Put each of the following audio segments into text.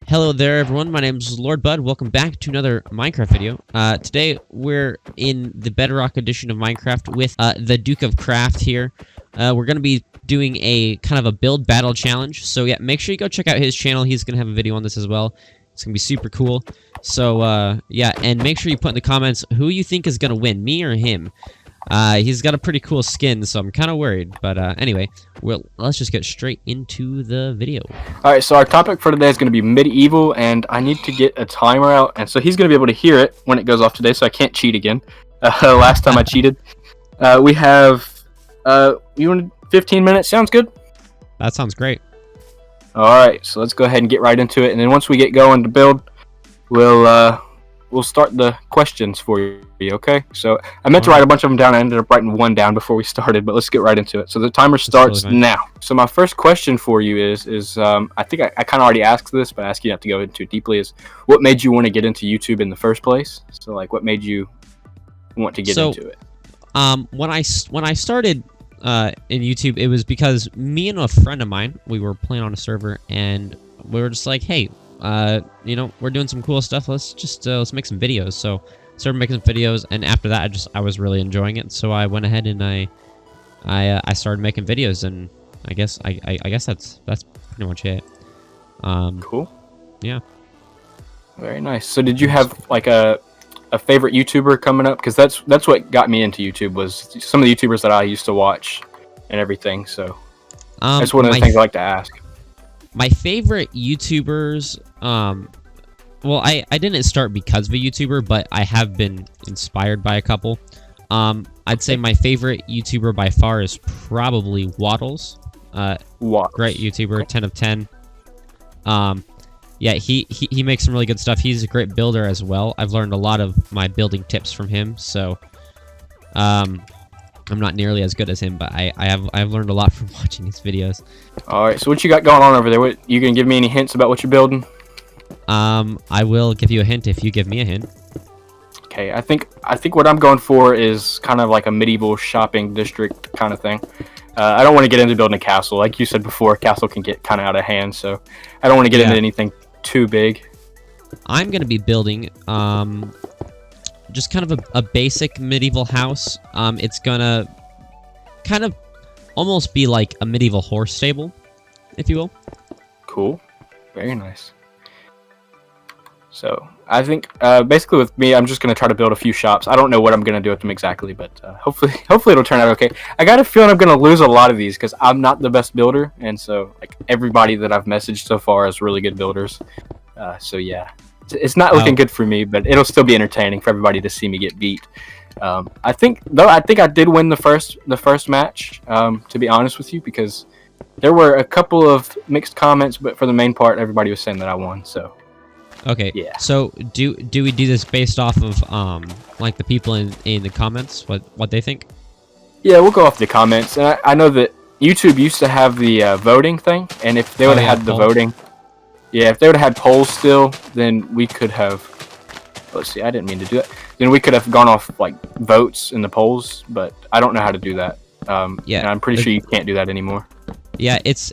Hello there, everyone. My name is Lord Bud. Welcome back to another Minecraft video. Today, we're in the Bedrock edition of Minecraft with TheDukeofCraft here. We're going to be doing a kind of a build battle challenge. So yeah, make sure you go check out his channel. He's going to have a video on this as well. It's going to be super cool. So yeah, and make sure you put in the comments who you think is going to win, me or him. He's got a pretty cool skin, so I'm kind of worried. But anyway, let's just get straight into the video. Alright, so our topic for today is going to be medieval, and I need to get a timer out, and so he's going to be able to hear it when it goes off today, so I can't cheat again. Last time I cheated. We have, you want 15 minutes? Sounds good? That sounds great. Alright, so let's go ahead and get right into it, and then once we get going to build, we'll start the questions for you, okay? So I meant to write a bunch of them down. I ended up writing one down before we started, but let's get right into it. So the timer starts now. So my first question for you is I think I kind of already asked this, but I ask you not to go into it deeply, is what made you want to get into YouTube in the first place? So like, what made you want to get into it? When I started in YouTube, it was because me and a friend of mine, we were playing on a server, and we were just like, hey, you know, we're doing some cool stuff. Let's make some videos. So started making some videos, and after that, I was really enjoying it. So I went ahead and I started making videos, and I guess that's pretty much it. Cool. Yeah. Very nice. So did you have like a favorite YouTuber coming up? Because that's what got me into YouTube, was some of the YouTubers that I used to watch and everything. So that's one of the things I like to ask. My favorite YouTubers, well, I didn't start because of a YouTuber, but I have been inspired by a couple. I'd say my favorite YouTuber by far is probably Waddles. Great YouTuber, 10 of 10. Yeah, he makes some really good stuff. He's a great builder as well. I've learned a lot of my building tips from him, so I'm not nearly as good as him, but I've learned a lot from watching his videos. All right, so what you got going on over there? What, you gonna give me any hints about what you're building? I will give you a hint if you give me a hint. Okay, I think what I'm going for is kind of like a medieval shopping district kind of thing. I don't want to get into building a castle. Like you said before, a castle can get kind of out of hand, so I don't want to get into anything too big. I'm gonna be building just kind of a basic medieval house. It's gonna kind of almost be like a medieval horse stable, if you will. Cool. Very nice. So I think basically with me, I'm just gonna try to build a few shops. I don't know what I'm gonna do with them exactly, but hopefully it'll turn out okay. I got a feeling I'm gonna lose a lot of these because I'm not the best builder, and so like everybody that I've messaged so far is really good builders. So yeah. It's not looking good for me, but it'll still be entertaining for everybody to see me get beat. I think I did win the first match. To be honest with you, because there were a couple of mixed comments, but for the main part, everybody was saying that I won. So okay, yeah. So do we do this based off of like the people in the comments, what they think? Yeah, we'll go off the comments, and I know that YouTube used to have the voting thing, and if they would have had the voting. Yeah, if they would have had polls still, then we could have... Let's see, I didn't mean to do that. Then we could have gone off, like, votes in the polls, but I don't know how to do that. Yeah, and I'm pretty sure you can't do that anymore. Yeah, it's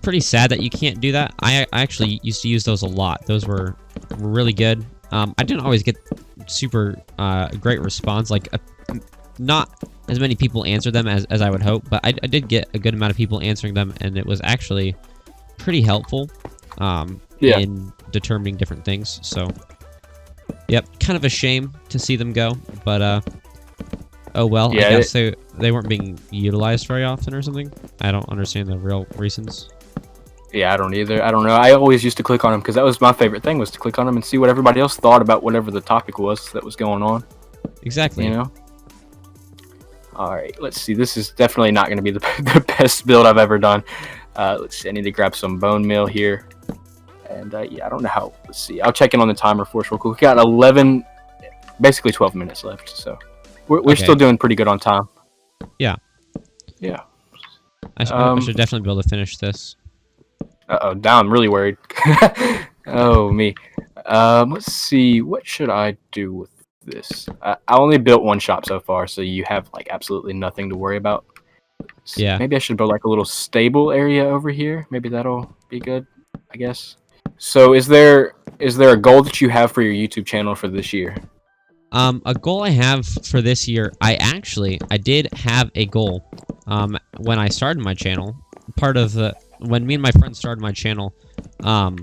pretty sad that you can't do that. I actually used to use those a lot. Those were really good. I didn't always get super great response. Like, not as many people answered them as I would hope, but I did get a good amount of people answering them, and it was actually pretty helpful. In determining different things. So yep, kind of a shame to see them go, but oh well. Yeah, I guess they weren't being utilized very often or something. I don't understand the real reasons. Yeah, I don't either. I don't know. I always used to click on them because that was my favorite thing, was to click on them and see what everybody else thought about whatever the topic was that was going on. Exactly. You know. All right, let's see. This is definitely not going to be the best build I've ever done. Let's see. I need to grab some bone meal here. And yeah, I don't know how. Let's see. I'll check in on the timer for us real quick. We got 11, basically 12 minutes left, so we're still doing pretty good on time. Yeah. Yeah. I should definitely be able to finish this. Now I'm really worried. Oh me. Let's see. What should I do with this? I only built one shop so far, so you have like absolutely nothing to worry about. Yeah. Maybe I should build like a little stable area over here. Maybe that'll be good, I guess. So is there a goal that you have for your YouTube channel for this year? A goal I have for this year, I did have a goal. When I started my channel, when me and my friends started my channel, I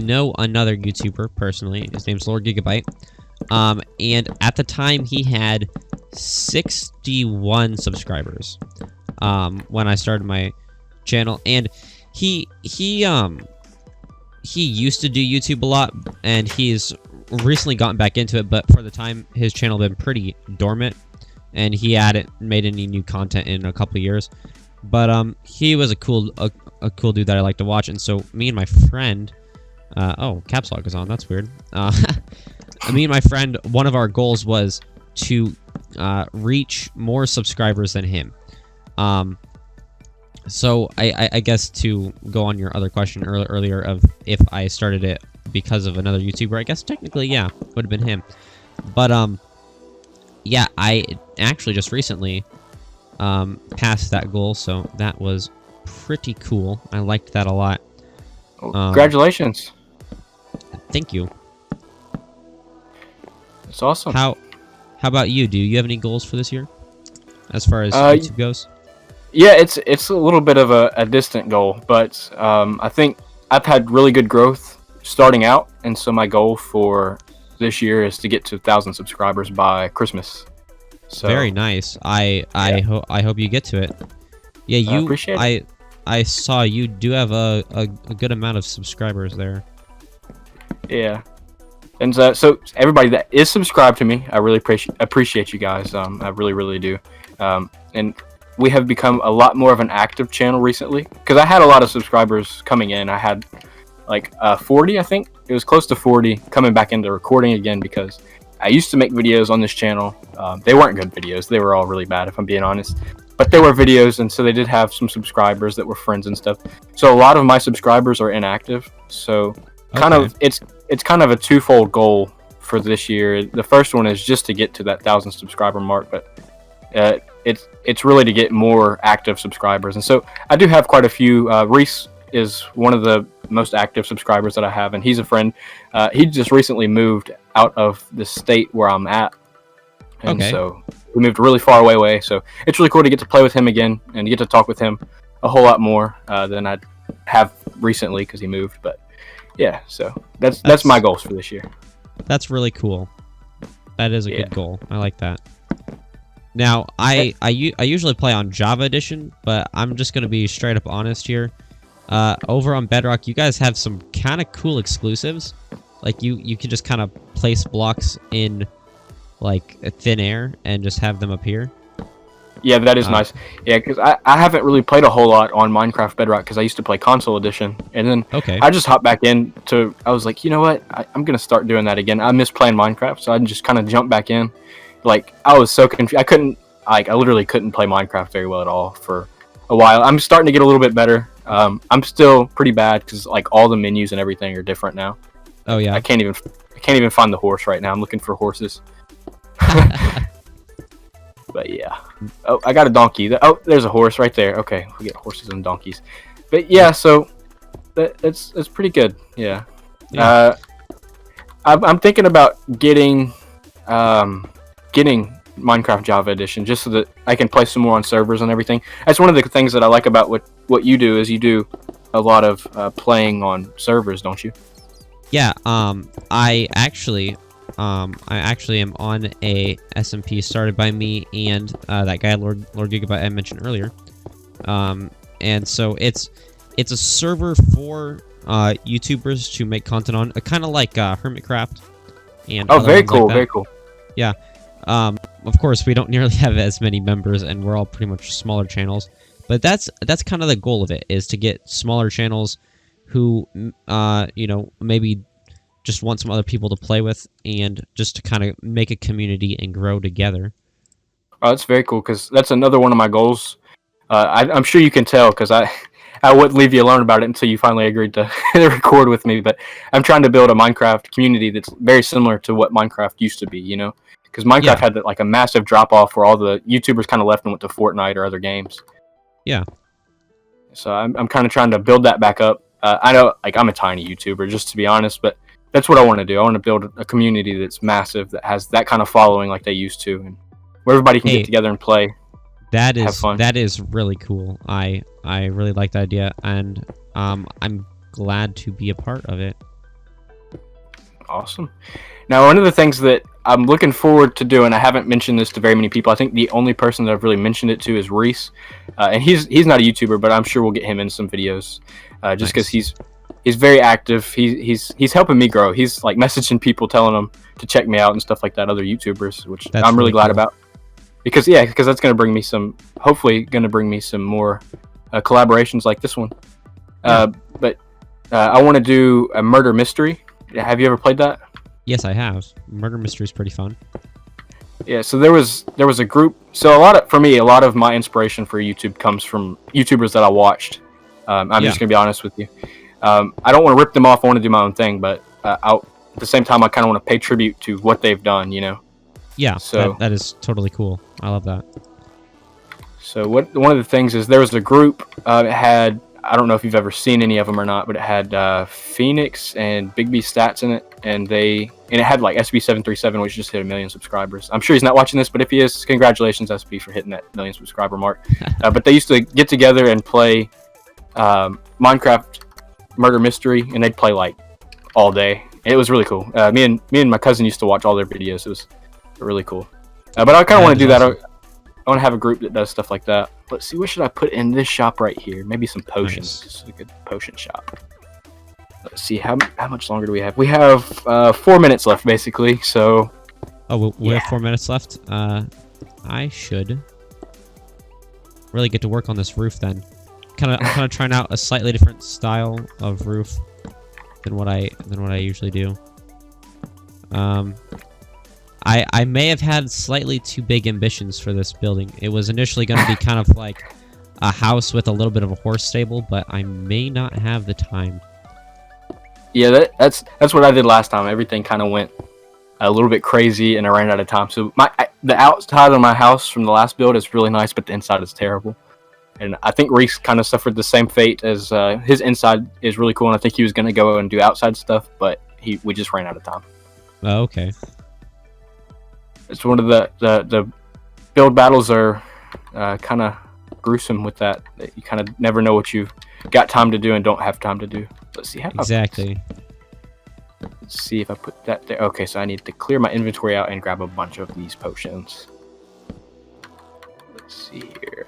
know another YouTuber personally. His name's Lord Gigabyte. And at the time he had 61 subscribers. When I started my channel, and he used to do YouTube a lot, and he's recently gotten back into it, but for the time his channel been pretty dormant, and he hadn't made any new content in a couple years. But he was a cool dude that I like to watch, and so me and my friend, oh, caps lock is on. That's weird. Me and my friend, one of our goals was to reach more subscribers than him. So I guess to go on your other question earlier of if I started it because of another YouTuber, I guess technically, yeah, would have been him. But yeah, I actually just recently passed that goal, so that was pretty cool. I liked that a lot. Congratulations. Thank you. That's awesome. How about you? Do you have any goals for this year as far as YouTube goes? Yeah, it's a little bit of a distant goal, but I think I've had really good growth starting out, and so my goal for this year is to get to 1,000 subscribers by Christmas. So very nice. I hope you get to it. Yeah, you. Appreciate it. I saw you do have a good amount of subscribers there. Yeah, and so everybody that is subscribed to me, I really appreciate you guys. I really do. And we have become a lot more of an active channel recently, because I had a lot of subscribers coming in. I had like 40, I think. It was close to 40 coming back into recording again, because I used to make videos on this channel. They weren't good videos. They were all really bad, if I'm being honest. But they were videos, and so they did have some subscribers that were friends and stuff. So a lot of my subscribers are inactive. So it's kind of a twofold goal for this year. The first one is just to get to that 1,000 subscriber mark, but it's really to get more active subscribers. And so I do have quite a few. Reese is one of the most active subscribers that I have, and he's a friend. He just recently moved out of the state where I'm at, and so we moved really far away. So it's really cool to get to play with him again and to get to talk with him a whole lot more than I have recently, because he moved. But yeah, so that's my goals for this year. That's really cool. That is a good goal. I like that. Now, I usually play on Java Edition, but I'm just going to be straight up honest here. Over on Bedrock, you guys have some kind of cool exclusives. Like, you can just kind of place blocks in, like, thin air and just have them appear. Yeah, that is nice. Yeah, because I haven't really played a whole lot on Minecraft Bedrock, because I used to play Console Edition. And then I just hopped back in to... I was like, you know what? I'm going to start doing that again. I miss playing Minecraft, so I just kind of jumped back in. Like, I was so confused. I literally couldn't play Minecraft very well at all for a while. I'm starting to get a little bit better. I'm still pretty bad, because like all the menus and everything are different now. Oh yeah. I can't even find the horse right now. I'm looking for horses. But yeah. Oh, I got a donkey. Oh, there's a horse right there. Okay, we get horses and donkeys. But yeah, so that's pretty good. Yeah. I'm thinking about getting Minecraft Java Edition, just so that I can play some more on servers and everything. That's one of the things that I like about what you do, is you do a lot of playing on servers, don't you? Yeah. I actually am on a SMP started by me and that guy Lord Gigabyte I mentioned earlier. And so it's a server for YouTubers to make content on, kind of like Hermitcraft. And very cool, very cool. Yeah. Of course, we don't nearly have as many members, and we're all pretty much smaller channels. But that's kind of the goal of it, is to get smaller channels who, maybe just want some other people to play with, and just to kind of make a community and grow together. Oh, that's very cool, because that's another one of my goals. I'm sure you can tell, because I wouldn't leave you alone about it until you finally agreed to record with me. But I'm trying to build a Minecraft community that's very similar to what Minecraft used to be, you know? Because Minecraft had like a massive drop-off where all the YouTubers kind of left and went to Fortnite or other games. Yeah. So I'm kind of trying to build that back up I know, like, I'm a tiny YouTuber, just to be honest, but that's what I want to do. I want to build a community that's massive, that has that kind of following like they used to, and where everybody can get together and play. Have fun. That is really cool. I really like the idea, and I'm glad to be a part of it. Awesome. Now, one of the things that I'm looking forward to doing, I haven't mentioned this to very many people. I think the only person that I've really mentioned it to is Reese, and he's not a YouTuber, but I'm sure we'll get him in some videos, just because he's very active. He's helping me grow. He's like messaging people, telling them to check me out and stuff like that. Other YouTubers, which I'm really glad about, because that's going to bring me hopefully going to bring me some more collaborations like this one. But I want to do a murder mystery. Have you ever played that? Yes, I have. Murder mystery is pretty fun. Yeah, so there was a group. So a lot of my inspiration for YouTube comes from YouTubers that I watched. I'm just gonna be honest with you. I don't want to rip them off. I want to do my own thing, but at the same time, I kind of want to pay tribute to what they've done. You know. Yeah. So that is totally cool. I love that. So one of the things is there was a group. It had, I don't know if you've ever seen any of them or not, but it had Phoenix and Big B Stats in it, and it had like SB737, which just hit 1 million subscribers. I'm sure he's not watching this, but if he is, congratulations SB for hitting that 1 million subscriber mark. But they used to get together and play Minecraft Murder Mystery, and they'd play like all day. And it was really cool. Me and my cousin used to watch all their videos. It was really cool. But I kind of want to do that. I want to have a group that does stuff like that. Let's see, what should I put in this shop right here? Maybe some potions. This is a good potion shop. Let's see, how much longer do we have? We have 4 minutes left, basically. So. Oh, we have 4 minutes left. I should really get to work on this roof then. I'm kind of trying out a slightly different style of roof than what I usually do. I may have had slightly too big ambitions for this building. It was initially going to be kind of like a house with a little bit of a horse stable, but I may not have the time. Yeah, that's what I did last time. Everything kind of went a little bit crazy, and I ran out of time. So the outside of my house from the last build is really nice, but the inside is terrible. And I think Reese kind of suffered the same fate as his inside is really cool, and I think he was going to go and do outside stuff, but we just ran out of time. Oh, okay. It's one of the build battles are kind of gruesome with that. You kind of never know what you've got time to do and don't have time to do. Let's see how exactly. Let's see if I put that there. Okay, so I need to clear my inventory out and grab a bunch of these potions. Let's see here.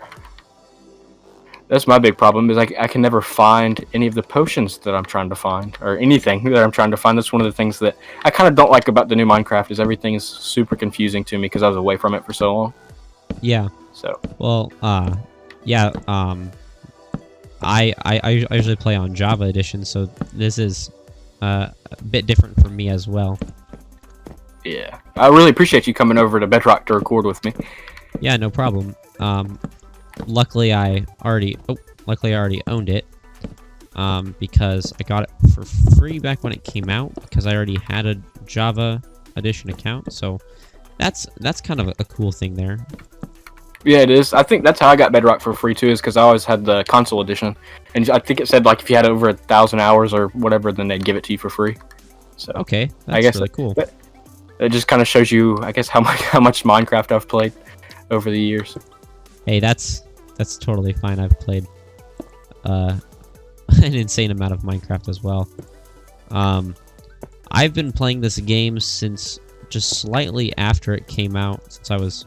That's my big problem, is I can never find any of the potions that I'm trying to find, or anything that I'm trying to find. That's one of the things that I kind of don't like about the new Minecraft, is everything is super confusing to me because I was away from it for so long. Yeah. So. Well, yeah. I usually play on Java Edition, so this is a bit different for me as well. Yeah, I really appreciate you coming over to Bedrock to record with me. Yeah, no problem. Luckily I already owned it, because I got it for free back when it came out, because I already had a Java Edition account. So that's kind of a cool thing there. Yeah, it is. I think that's how I got Bedrock for free too, is because I always had the console edition, and I think it said like if you had over 1,000 hours or whatever, then they'd give it to you for free. So okay, that's I guess really cool. It just kind of shows you, I guess, how much Minecraft I've played over the years. Hey, that's totally fine. I've played an insane amount of Minecraft as well. I've been playing this game since just slightly after it came out, since I was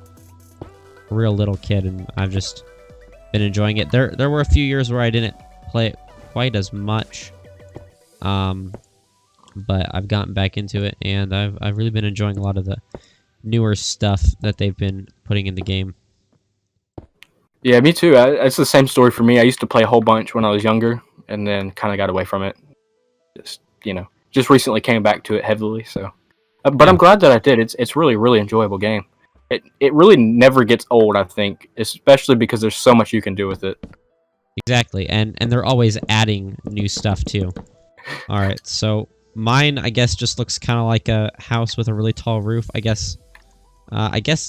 a real little kid, and I've just been enjoying it. There were a few years where I didn't play it quite as much, but I've gotten back into it, and I've really been enjoying a lot of the newer stuff that they've been putting in the game. Yeah, me too. It's the same story for me. I used to play a whole bunch when I was younger, and then kind of got away from it. Just recently came back to it heavily. So, but I'm glad that I did. It's really, really enjoyable game. It really never gets old, I think, especially because there's so much you can do with it. Exactly, and they're always adding new stuff too. All right, so mine, I guess, just looks kind of like a house with a really tall roof. I guess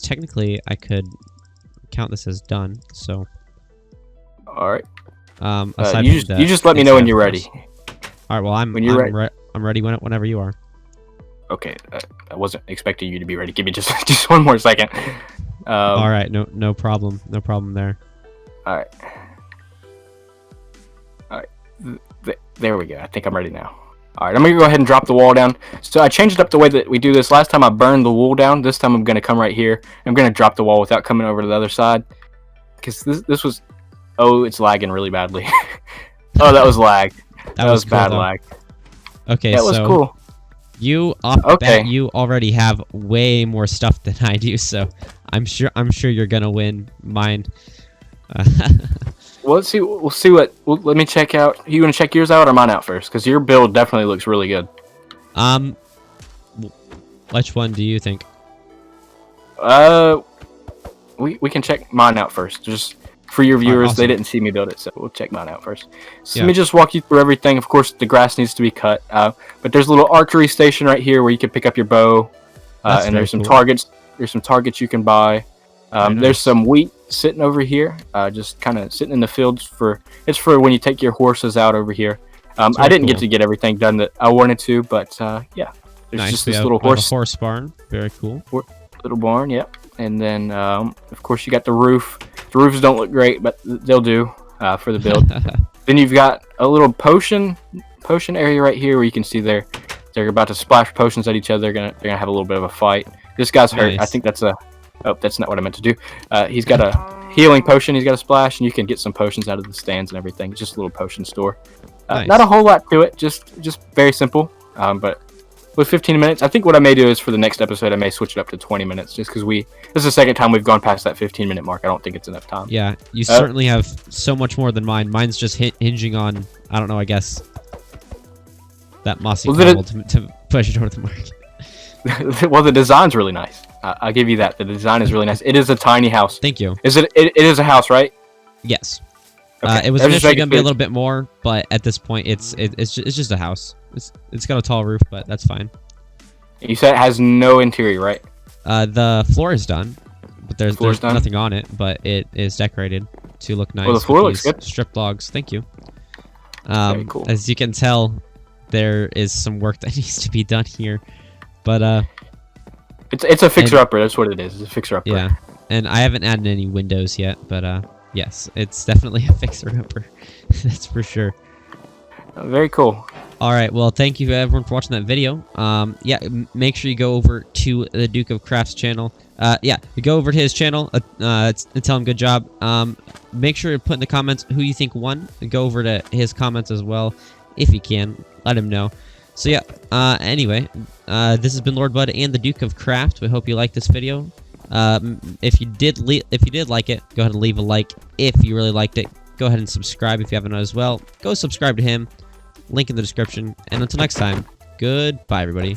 technically I could count this as done. So. All right. Aside you just let me know when you're ready. All right. Well, I'm When you're ready. I'm ready whenever you are. Okay, I wasn't expecting you to be ready. Give me just just one more second. All right. No problem. No problem there. All right. All right. There we go. I think I'm ready now. All right, I'm gonna go ahead and drop the wall down. So I changed up the way that we do this. Last time I burned the wool down. This time I'm gonna come right here. I'm gonna drop the wall without coming over to the other side, because this was. Oh, it's lagging really badly. Oh, that was lag. That was cool, bad though. lag. Okay, That was so cool. you off the Okay. bat, you already have way more stuff than I do, so I'm sure you're gonna win mine. Well, let's see. We'll see what. Let me check out. You want to check yours out or mine out first? Because your build definitely looks really good. Which one do you think? We can check mine out first. Just for your viewers, awesome. they didn't see me build it, so we'll check mine out first. So Yeah. let me just walk you through everything. Of course, the grass needs to be cut, but there's a little archery station right here where you can pick up your bow, That's and very there's some cool. targets. There's some targets you can buy. Very There's nice. some wheat sitting over here, just kind of sitting in the fields it's for when you take your horses out over here. I very didn't get cool. to get everything done that I wanted to, but yeah, there's Nice. just We this have, little we have horse a horse barn. Very cool. little barn, yep. And then, of course, you got the roof. The roofs don't look great, but they'll do for the build. Then you've got a little potion area right here where you can see they're about to splash potions at each other. They're gonna have a little bit of a fight. This guy's hurt. I Nice. think that's a. Oh, that's not what I meant to do. He's got a healing potion. He's got a splash, and you can get some potions out of the stands and everything. It's just a little potion store. Nice. Not a whole lot to it. Just very simple. But with 15 minutes, I think what I may do is for the next episode, I may switch it up to 20 minutes, just because this is the second time we've gone past that 15-minute mark. I don't think it's enough time. Yeah, you certainly have so much more than mine. Mine's just hinging on, I don't know, I guess, that mossy cobble to push it over the mark. Well, the design's really nice. I'll give you that. The design is really nice. It is a tiny house. Thank you. It is a house, right? Yes. Okay. It was I was just initially making going to be a sure- little bit more, but at this point, it's just a house. It's got a tall roof, but that's fine. You said it has no interior, right? The floor is done, but there's Floor's done? nothing on it, but it is decorated to look nice. Well, the floor with looks these good. Stripped logs. Thank you. Very cool. As you can tell, there is some work that needs to be done here, but It's a fixer-upper. That's what it is. It's a fixer-upper. yeah, and I haven't added any windows yet, but yes, it's definitely a fixer-upper. That's for sure. Very cool. All right, well, thank you everyone for watching that video. Yeah, make sure you go over to the TheDukeofCraft's channel. Yeah, you go over to his channel, tell him good job. Make sure to put in the comments who you think won. Go over to his comments as well, if you can. Let him know. So yeah, anyway, this has been Lord Bud and the Duke of Craft. We hope you liked this video. If you did like it, go ahead and leave a like. If you really liked it, go ahead and subscribe if you haven't as well. Go subscribe to him. Link in the description. And until next time, goodbye, everybody.